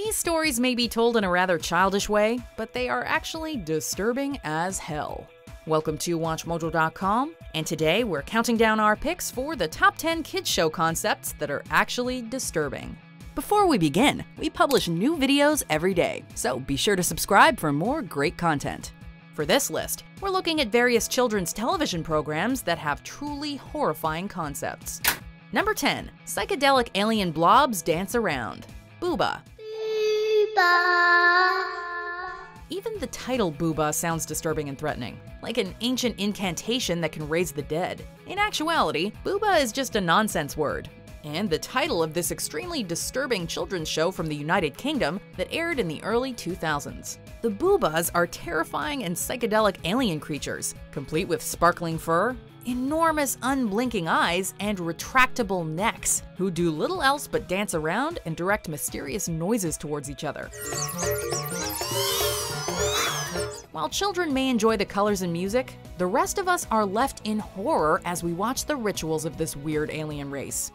These stories may be told in a rather childish way, but they are actually disturbing as hell. Welcome to WatchMojo.com, and today we're counting down our picks for the top 10 kids show concepts that are actually disturbing. Before we begin, we publish new videos every day, so be sure to subscribe for more great content. For this list, we're looking at various children's television programs that have truly horrifying concepts. Number 10. Psychedelic alien blobs dance around. Booba. Even the title Booba sounds disturbing and threatening, like an ancient incantation that can raise the dead. In actuality, Booba is just a nonsense word, and the title of this extremely disturbing children's show from the United Kingdom that aired in the early 2000s. The Boobas are terrifying and psychedelic alien creatures, complete with sparkling fur, enormous unblinking eyes, and retractable necks, who do little else but dance around and direct mysterious noises towards each other. While children may enjoy the colors and music, the rest of us are left in horror as we watch the rituals of this weird alien race.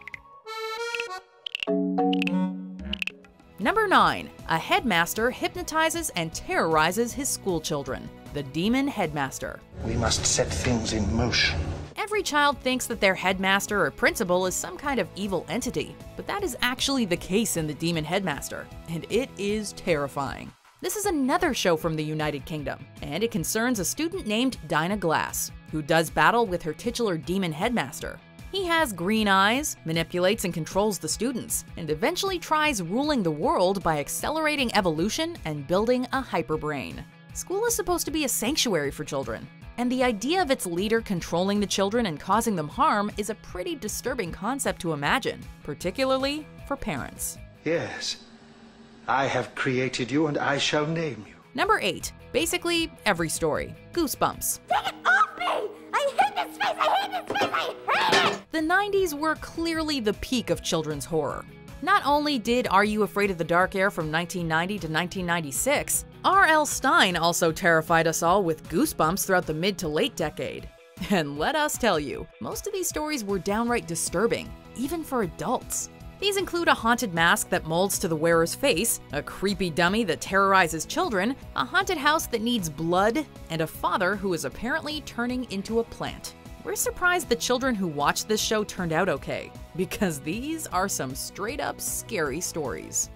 Number 9. A headmaster hypnotizes and terrorizes his schoolchildren. The Demon Headmaster. We must set things in motion. Every child thinks that their headmaster or principal is some kind of evil entity, but that is actually the case in The Demon Headmaster, and it is terrifying. This is another show from the United Kingdom, and it concerns a student named Dinah Glass, who does battle with her titular demon headmaster. He has green eyes, manipulates and controls the students, and eventually tries ruling the world by accelerating evolution and building a hyperbrain. School is supposed to be a sanctuary for children, and the idea of its leader controlling the children and causing them harm is a pretty disturbing concept to imagine, particularly for parents. Yes, I have created you and I shall name you. Number 8. Basically every story. Goosebumps. Take it off me! I hate this face! I hate this face! I hate it! The 90s were clearly the peak of children's horror. Not only did Are You Afraid of the Dark air from 1990 to 1996, R.L. Stine also terrified us all with Goosebumps throughout the mid to late decade. And let us tell you, most of these stories were downright disturbing, even for adults. These include a haunted mask that molds to the wearer's face, a creepy dummy that terrorizes children, a haunted house that needs blood, and a father who is apparently turning into a plant. We're surprised the children who watched this show turned out okay, because these are some straight-up scary stories.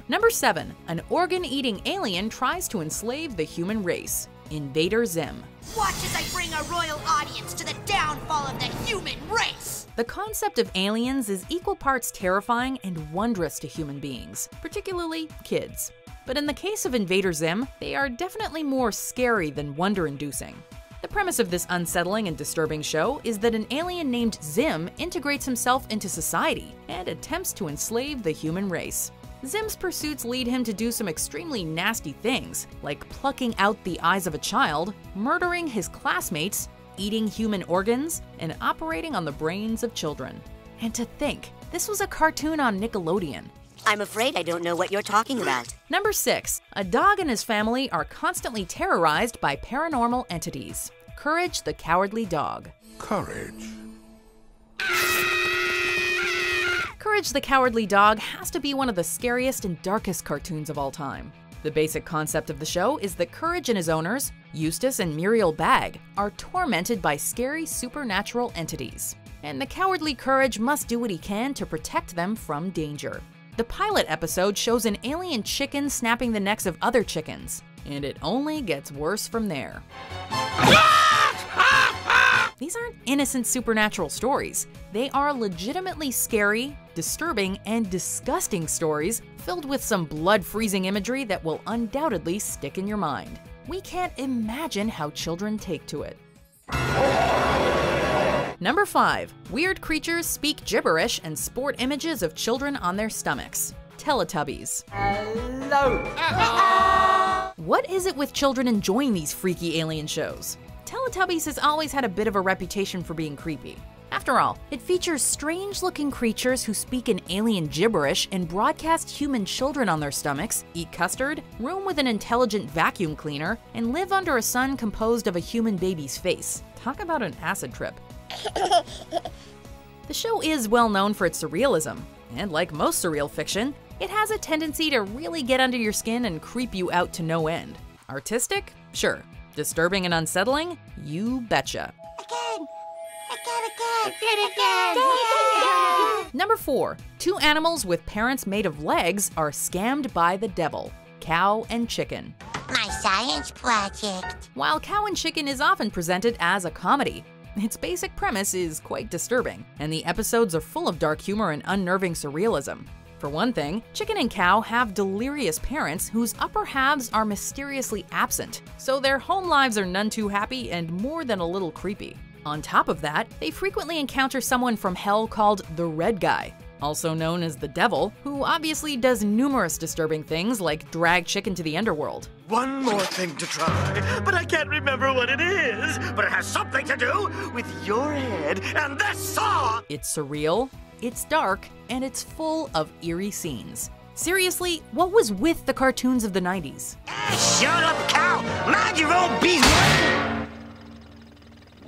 Number 7. An organ-eating alien tries to enslave the human race. Invader Zim. Watch as I bring a royal audience to the downfall of the human race! The concept of aliens is equal parts terrifying and wondrous to human beings, particularly kids. But in the case of Invader Zim, they are definitely more scary than wonder-inducing. The premise of this unsettling and disturbing show is that an alien named Zim integrates himself into society and attempts to enslave the human race. Zim's pursuits lead him to do some extremely nasty things, like plucking out the eyes of a child, murdering his classmates, eating human organs, and operating on the brains of children. And to think, this was a cartoon on Nickelodeon. I'm afraid I don't know what you're talking about. Number 6. A dog and his family are constantly terrorized by paranormal entities. Courage the Cowardly Dog. Courage. Courage the Cowardly Dog has to be one of the scariest and darkest cartoons of all time. The basic concept of the show is that Courage and his owners, Eustace and Muriel Bagg, are tormented by scary supernatural entities, and the cowardly Courage must do what he can to protect them from danger. The pilot episode shows an alien chicken snapping the necks of other chickens, and it only gets worse from there. These aren't innocent supernatural stories. They are legitimately scary, disturbing, and disgusting stories filled with some blood-freezing imagery that will undoubtedly stick in your mind. We can't imagine how children take to it. Number 5. Weird creatures speak gibberish and sport images of children on their stomachs. Teletubbies. Hello! What is it with children enjoying these freaky alien shows? Teletubbies has always had a bit of a reputation for being creepy. After all, it features strange-looking creatures who speak in alien gibberish and broadcast human children on their stomachs, eat custard, room with an intelligent vacuum cleaner, and live under a sun composed of a human baby's face. Talk about an acid trip. The show is well known for its surrealism, And like most surreal fiction, it has a tendency to really get under your skin and creep you out to no end. Artistic? Sure. Disturbing and unsettling? You betcha. Again. Number 4. Two animals with parents made of legs are scammed by the devil. Cow and Chicken. My science project. While Cow and Chicken is often presented as a comedy, its basic premise is quite disturbing, and the episodes are full of dark humor and unnerving surrealism. For one thing, Chicken and Cow have delirious parents whose upper halves are mysteriously absent, so their home lives are none too happy and more than a little creepy. On top of that, they frequently encounter someone from hell called the Red Guy, also known as the Devil, who obviously does numerous disturbing things like drag Chicken to the underworld. One more thing to try, but I can't remember what it is. But it has something to do with your head and this saw! It's surreal, it's dark, and it's full of eerie scenes. Seriously, what was with the cartoons of the 90s? Shut up, Cow! Mind your own business!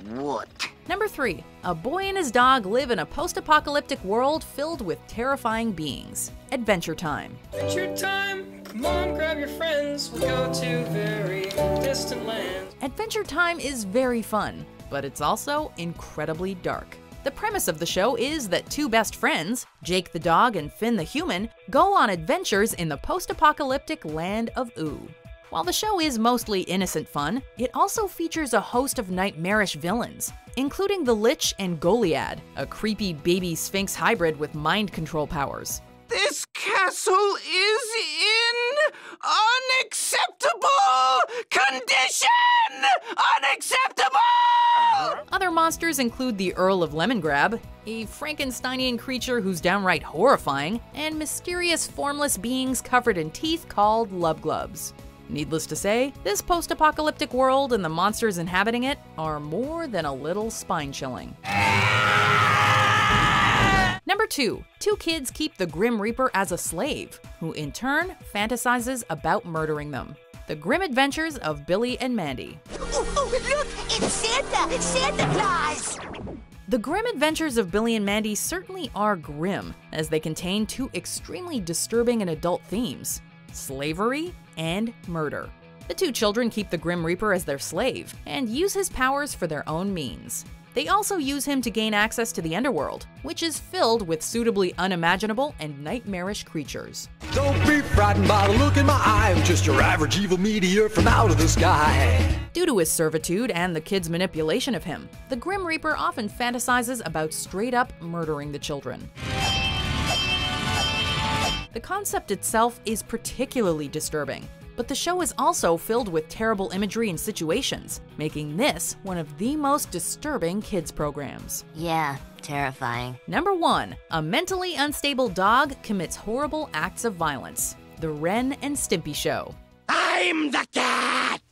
What? Number 3. A boy and his dog live in a post-apocalyptic world filled with terrifying beings. Adventure Time. Adventure time! Come on, grab your friends. We'll go to very distant lands. Adventure Time is very fun, but it's also incredibly dark. The premise of the show is that two best friends, Jake the dog and Finn the human, go on adventures in the post-apocalyptic land of Ooo. While the show is mostly innocent fun, it also features a host of nightmarish villains, including the Lich and Goliad, a creepy baby sphinx hybrid with mind control powers. This castle is in unacceptable condition! Unacceptable! Other monsters include the Earl of Lemongrab, a Frankensteinian creature who's downright horrifying, and mysterious formless beings covered in teeth called Lubglubs. Needless to say, this post-apocalyptic world and the monsters inhabiting it are more than a little spine-chilling. Number 2. Two kids keep the Grim Reaper as a slave, who in turn fantasizes about murdering them. The Grim Adventures of Billy and Mandy. Oh, look! It's Santa! Santa Claus! The Grim Adventures of Billy and Mandy certainly are grim, as they contain two extremely disturbing and adult themes: slavery and murder. The two children keep the Grim Reaper as their slave and use his powers for their own means. They also use him to gain access to the underworld, which is filled with suitably unimaginable and nightmarish creatures. Don't be frightened by the look in my eye. I'm just your average evil meteor from out of the sky. Due to his servitude and the kids' manipulation of him, the Grim Reaper often fantasizes about straight up murdering the children. The concept itself is particularly disturbing, but the show is also filled with terrible imagery and situations, making this one of the most disturbing kids programs. Yeah, terrifying. Number 1. A mentally unstable dog commits horrible acts of violence. The Ren and Stimpy Show. I'm the cat!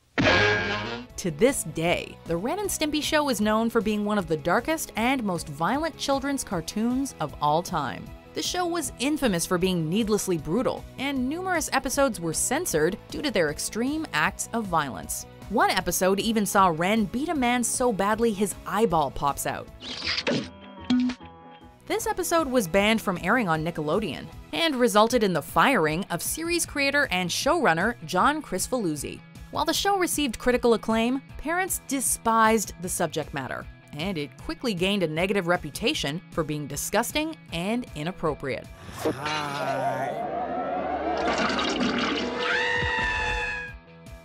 To this day, The Ren and Stimpy Show is known for being one of the darkest and most violent children's cartoons of all time. The show was infamous for being needlessly brutal, and numerous episodes were censored due to their extreme acts of violence. One episode even saw Ren beat a man so badly his eyeball pops out. This episode was banned from airing on Nickelodeon, and resulted in the firing of series creator and showrunner John Kricfalusi. While the show received critical acclaim, parents despised the subject matter, and it quickly gained a negative reputation for being disgusting and inappropriate.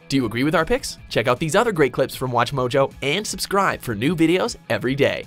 Do you agree with our picks? Check out these other great clips from WatchMojo and subscribe for new videos every day.